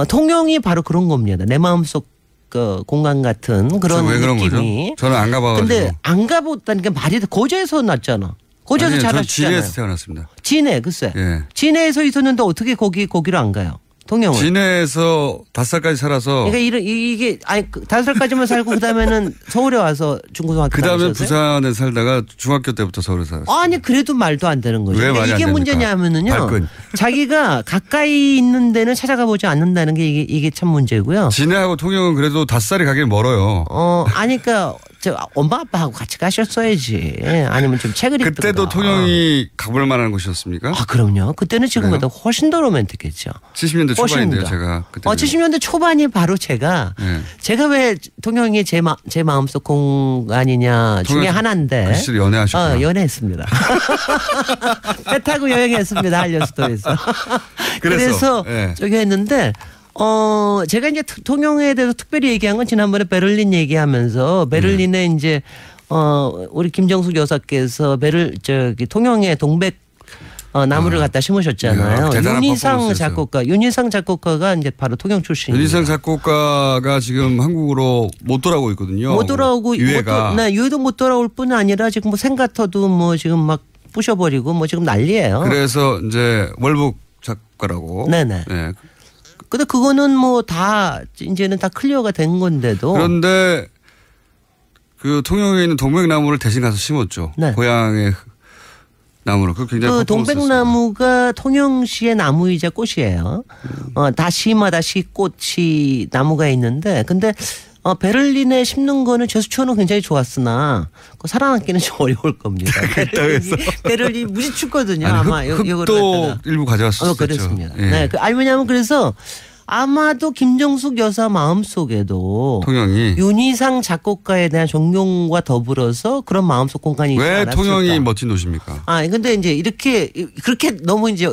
통영이 바로 그런 겁니다. 내 마음속 그 공간 같은 그런 왜 그런 느낌이. 거죠? 저는 안 가봐가지고. 근데 안 가봤다는 게 말이 고재에서 났잖아. 고재에서 자라셨잖아요. 진해에서 태어났습니다. 진해 글쎄. 진해에서 있었는데 어떻게 거기를 안 가요? 통영을. 진해에서 5살까지 살아서. 그러니까 이게 5살까지만 살고 그다음에는 서울에 와서 중고등학교 그다음에 부산에 살다가 중학교 때부터 서울에 살았어요. 아니 그래도 말도 안 되는 거죠. 왜 말이 안 됩니까? 이게 문제냐면은요. 발끈. 자기가 가까이 있는 데는 찾아가 보지 않는다는 게 이게 참 문제고요. 진해하고 통영은 그래도 5살이 가긴 멀어요. 아니 그러니까 엄마 아빠하고 같이 가셨어야지. 아니면 좀 책을 읽든가. 그때도 통영이 가볼 만한 곳이었습니까? 그럼요. 그때는 지금보다 훨씬 더 로맨틱했죠. 70년대 초반인데요, 제가. 70년대 초반이 바로 제가 왜 통영이 제 마음속 공간이냐 중에 하나인데. 글쎄 연애하셨구나. 연애했습니다. 배 타고 여행했습니다. 한려수도에서. 그래서 저기 했는데 제가 이제 통영에 대해서 특별히 얘기한 건 지난번에 베를린 얘기하면서 베를린에 이제 우리 김정숙 여사께서 통영에 동백 나무를 갖다 심으셨잖아요. 윤희상 작곡가가 이제 바로 통영 출신이에요. 윤희상 작곡가가 지금 한국으로 못 돌아오고 있거든요. 못 돌아오고 유해도 못 돌아올 뿐 아니라 지금 뭐 생가터도 뭐 지금 막 부셔버리고 뭐 지금 난리예요. 그래서 이제 월북 작가라고. 네네. 근데 그거는 뭐 다 이제는 다 클리어가 된 건데도. 그런데 그 통영에 있는 동백나무를 대신 가서 심었죠. 고향의 나무로. 그 굉장히 동백나무가 통영시의 나무이자 꽃이에요. 다 시마다 꽃이 나무가 있는데 근데 베를린에 심는 거는 제수처는 굉장히 좋았으나 살아남기는 좀 어려울 겁니다. 베를린이 무지 춥거든요. 아마 흙도 일부 가져왔었죠. 그렇습니다. 왜냐하면 그래서 아마도 김정숙 여사 마음속에도 통영이 윤희상 작곡가에 대한 존경과 더불어서 그런 마음속 공간이 있지 않았을까. 왜 통영이 멋진 도시입니까? 근데 이제 그렇게 너무 이제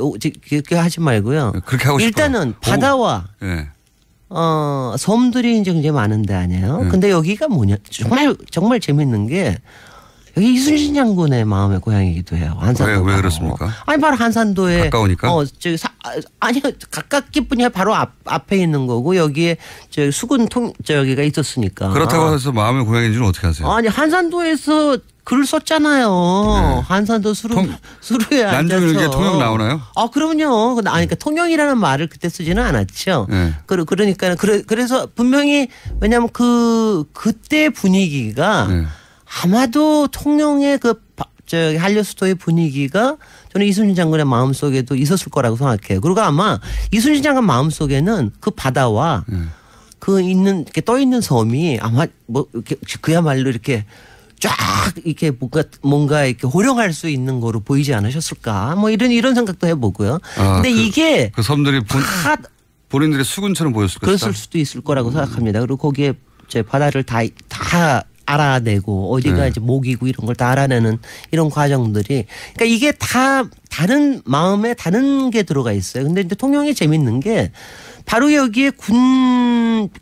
그렇게 하지 말고요. 그렇게 하고 싶어요. 일단은 바다와 섬들이 이제 굉장히 많은데 아니에요. 근데 여기가 뭐냐 정말 재밌는 게 여기 이순신 장군의 마음의 고향이기도 해요. 한산도. 왜 그렇습니까? 바로 한산도에 가까우니까. 아니요 가깝기뿐이야 바로 앞에 있는 거고 여기에 수군 저기가 있었으니까. 그렇다고 해서 마음의 고향인지는 어떻게 아세요? 아니 한산도에서 글을 썼잖아요. 한산도 수루에 앉아서. 난중에 이게 통영 나오나요? 그럼요. 그러니까 통영이라는 말을 그때 쓰지는 않았죠. 그러니까 그래서 분명히 왜냐하면 그때 분위기가 아마도 통영의 한려수도의 분위기가 저는 이순신 장군의 마음속에도 있었을 거라고 생각해요. 그리고 아마 이순신 장군 마음속에는 그 바다와 이렇게 떠 있는 섬이 아마 뭐 이렇게 그야말로 이렇게 쫙 이렇게 뭔가 이렇게 호령할 수 있는 거로 보이지 않으셨을까? 뭐 이런 생각도 해보고요. 근데 이게 그 섬들이 본인들의 수군처럼 보였을 것이다. 그랬을 수도 있을 거라고 생각합니다. 그리고 거기에 바다를 다 알아내고 어디가 이제 목이고 이런 걸 다 알아내는 이런 과정들이 그러니까 이게 다 다른 마음에 다른 게 들어가 있어요. 근데 이제 통영이 재밌는 게 바로 여기에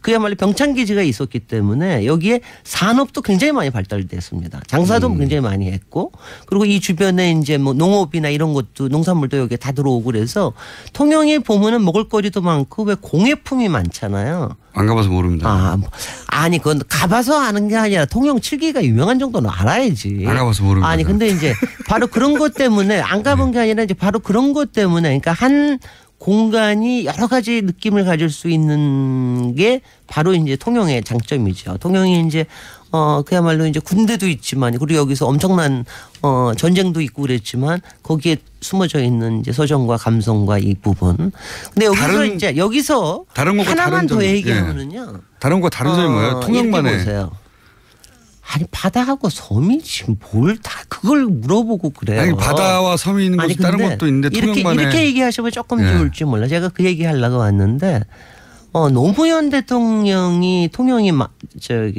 그야말로 병창기지가 있었기 때문에 여기에 산업도 굉장히 많이 발달됐습니다. 장사도 굉장히 많이 했고 그리고 이 주변에 이제 뭐 농업이나 이런 것도 농산물도 여기에 다 들어오고 그래서 통영에 보면은 먹을거리도 많고 왜 공예품이 많잖아요. 안 가봐서 모릅니다. 아니 그건 가봐서 아는 게 아니라 통영 칠기가 유명한 정도는 알아야지. 안 가봐서 모릅니다. 아니 근데 이제 바로 그런 것 때문에 안 가본 게 아니라 이제 바로 그런 것 때문에 그러니까 한 공간이 여러 가지 느낌을 가질 수 있는 게 바로 이제 통영의 장점이죠. 통영이 이제 그야말로 이제 군대도 있지만 그리고 여기서 엄청난 전쟁도 있고 그랬지만 거기에 숨어져 있는 이제 서정과 감성과 이 부분. 근데 여기서 이제 여기서 하나만 더 얘기하면은요. 다른 거 다른 점이 뭐예요? 통영만의. 보세요. 아니 바다하고 섬이 지금 뭘 다 그걸 물어보고 그래요. 아니 바다와 섬이 있는 것도 다른 것도 있는데 통영만에. 이렇게 얘기하시면 조금 좋을지 몰라. 제가 그 얘기 하려고 왔는데 노무현 대통령이 통영이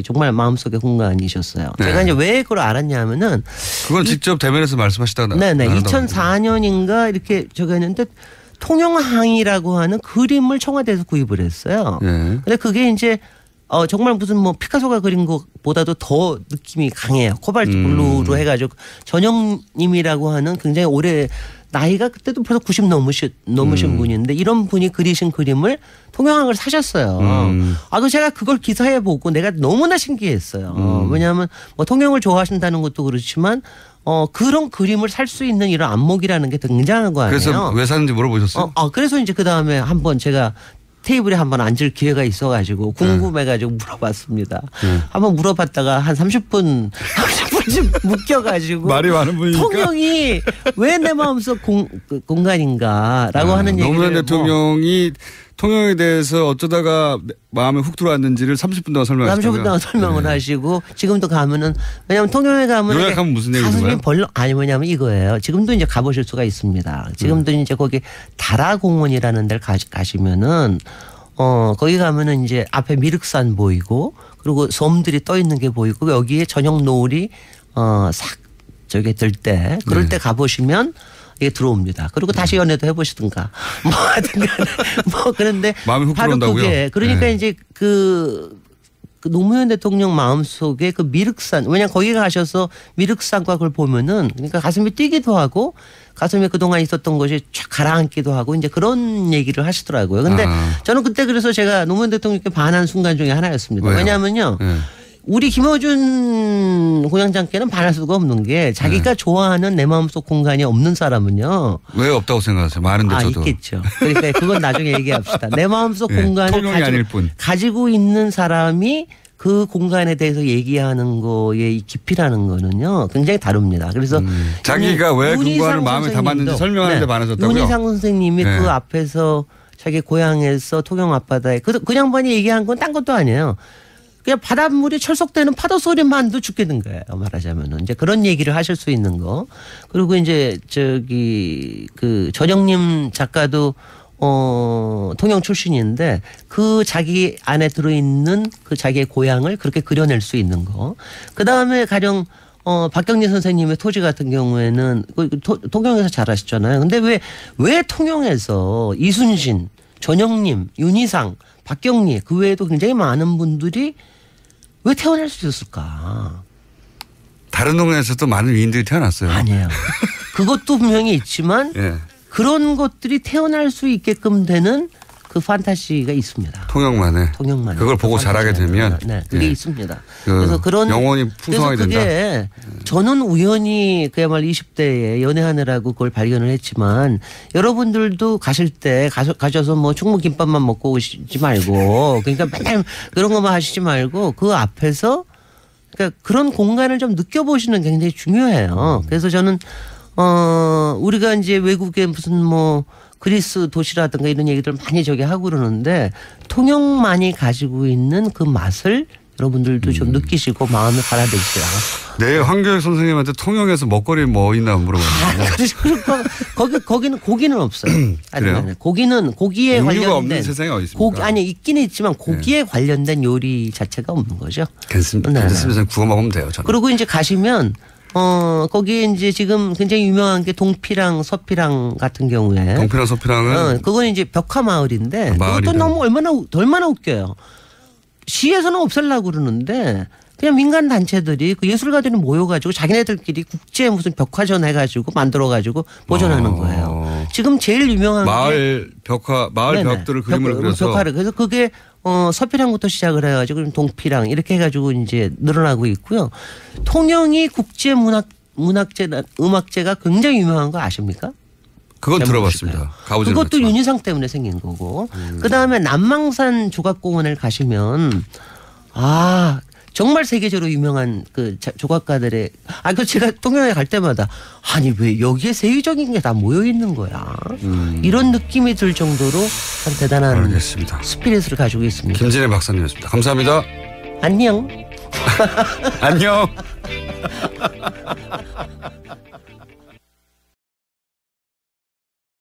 정말 마음속의 공간이셨어요. 네. 제가 이제 왜 그걸 알았냐면은 그건 직접 대면에서 말씀하시다가 네네 2004년인가 이렇게 저기 했는데 통영항이라고 하는 그림을 청와대에서 구입을 했어요. 네. 근데 그게 이제 정말 무슨 뭐 피카소가 그린 것보다도 더 느낌이 강해요. 코발트 블루로 해가지고 전영님이라고 하는 굉장히 오래 나이가 그때도 벌써 90 넘으신 분인데 이런 분이 그리신 그림을 통영항을 사셨어요. 그 제가 그걸 기사에 보고 내가 너무나 신기했어요. 왜냐하면 뭐 통영을 좋아하신다는 것도 그렇지만 그런 그림을 살 수 있는 이런 안목이라는 게 굉장한 거 아니에요. 그래서 왜 사는지 물어보셨어요? 그래서 이제 그 다음에 한번 제가 테이블에 한번 앉을 기회가 있어가지고 궁금해가지고 물어봤습니다. 한번 물어봤다가 한 30분쯤 묶여가지고 말이 많은 분이니까 통영이 왜 내 마음속 공간인가라고 하는 얘기를 노무현 대통령이 통영에 대해서 어쩌다가 마음에 훅 들어왔는지를 30분 동안 설명하셨다고요? 30분 동안 설명을 하시고 지금도 가면은 왜냐하면 통영에 가면 요약하면 무슨 얘기인가요? 가슴이 벌렁 아니 뭐냐면 이거예요. 지금도 이제 가보실 수가 있습니다. 지금도 이제 거기 다라공원이라는 데를 가시면은 거기 가면은 이제 앞에 미륵산 보이고 그리고 섬들이 떠 있는 게 보이고 여기에 저녁 노을이 싹 저기 들 때 그럴 때 가보시면 이게 들어옵니다. 그리고 다시 연애도 해보시든가 뭐 하든가 뭐 그런데 마음이 훅 바로 들어온다고요? 그게 그러니까 이제 그 노무현 대통령 마음속에 그 미륵산 왜냐면 거기 가셔서 미륵산과 그걸 보면은 그러니까 가슴이 뛰기도 하고 가슴에 그동안 있었던 것이 쫙 가라앉기도 하고 이제 그런 얘기를 하시더라고요. 근데 저는 그때 그래서 제가 노무현 대통령께 반한 순간 중에 하나였습니다. 왜요? 왜냐하면요. 우리 김어준 공장장께는 반할 수가 없는 게 자기가 좋아하는 내 마음속 공간이 없는 사람은요. 왜 없다고 생각하세요? 많은데 저도. 있겠죠. 그러니까 그건 나중에 얘기합시다. 내 마음속 공간을 가지고 있는 사람이 그 공간에 대해서 얘기하는 거의 깊이라는 거는요. 굉장히 다릅니다. 그래서 자기가 왜 그 공간을 마음에 담았는지 설명하는데 많아졌다고요? 윤희상 선생님이 그 앞에서 자기 고향에서 통영 앞바다에 그 양반이 얘기한 건 딴 것도 아니에요. 그냥 바닷물이 철썩되는 파도 소리만도 죽겠는 거예요. 말하자면은 이제 그런 얘기를 하실 수 있는 거. 그리고 이제 그 전영님 작가도 통영 출신인데 그 자기 안에 들어있는 그 자기의 고향을 그렇게 그려낼 수 있는 거. 그 다음에 가령 박경리 선생님의 토지 같은 경우에는 통영에서 잘하셨잖아요. 근데 왜 통영에서 이순신, 전영님, 윤희상, 박경리 그 외에도 굉장히 많은 분들이 왜 태어날 수 있었을까? 다른 동네에서도 많은 위인들이 태어났어요. 아니에요. 그것도 분명히 있지만 그런 것들이 태어날 수 있게끔 되는 그 판타지가 있습니다. 통영만에. 그걸 보고 자라게 되면. 그게 있습니다. 그래서 그런 영혼이 풍성하게 된다. 그게 저는 우연히 그야말로 20대에 연애하느라고 그걸 발견을 했지만 여러분들도 가실 때 가셔서 뭐 충무김밥만 먹고 오시지 말고 그러니까 맨날 그런 것만 하시지 말고 그 앞에서 그러니까 그런 공간을 좀 느껴보시는 게 굉장히 중요해요. 그래서 저는 우리가 이제 외국에 무슨 뭐 그리스 도시라든가 이런 얘기들 많이 저기 하고 그러는데 통영만이 가지고 있는 그 맛을 여러분들도 좀 느끼시고 마음에 받아들이시라. 네, 황교익 선생님한테 통영에서 먹거리 뭐 있나 물어봤는데. 거기는 고기는 없어요. 그래요? 고기는 고기에 관련된 없는 세상에 어디 있습니까? 있긴 있지만 고기에 관련된 요리 자체가 없는 거죠. 괜찮습니다. 구워 먹으면 돼요. 저는. 그리고 이제 가시면 거기에 이제 지금 굉장히 유명한 게 동피랑 서피랑 같은 경우에. 동피랑 서피랑은. 그건 이제 벽화 마을인데. 그것도 너무 얼마나 웃겨요. 시에서는 없애려고 그러는데 그냥 민간 단체들이 그 예술가들이 모여가지고 자기네들끼리 국제 무슨 벽화전 해가지고 만들어가지고 보존하는 거예요. 지금 제일 유명한 마을 벽화, 마을 벽들을 그림을 그려서. 벽화를. 그래서 그게 서피랑부터 시작을 해가지고 동피랑 이렇게 해가지고 이제 늘어나고 있고요. 통영이 국제 음악제가 굉장히 유명한 거 아십니까? 그건 들어봤습니다. 그것도 윤희상 때문에 생긴 거고. 그다음에 남망산 조각공원을 가시면 정말 세계적으로 유명한 그 조각가들의 그 제가 통영에 갈 때마다 아니 왜 여기에 세계적인 게 다 모여 있는 거야. 이런 느낌이 들 정도로 참 대단한 알겠습니다. 스피릿을 가지고 있습니다. 김진애 박사님이었습니다. 감사합니다. 안녕. 안녕.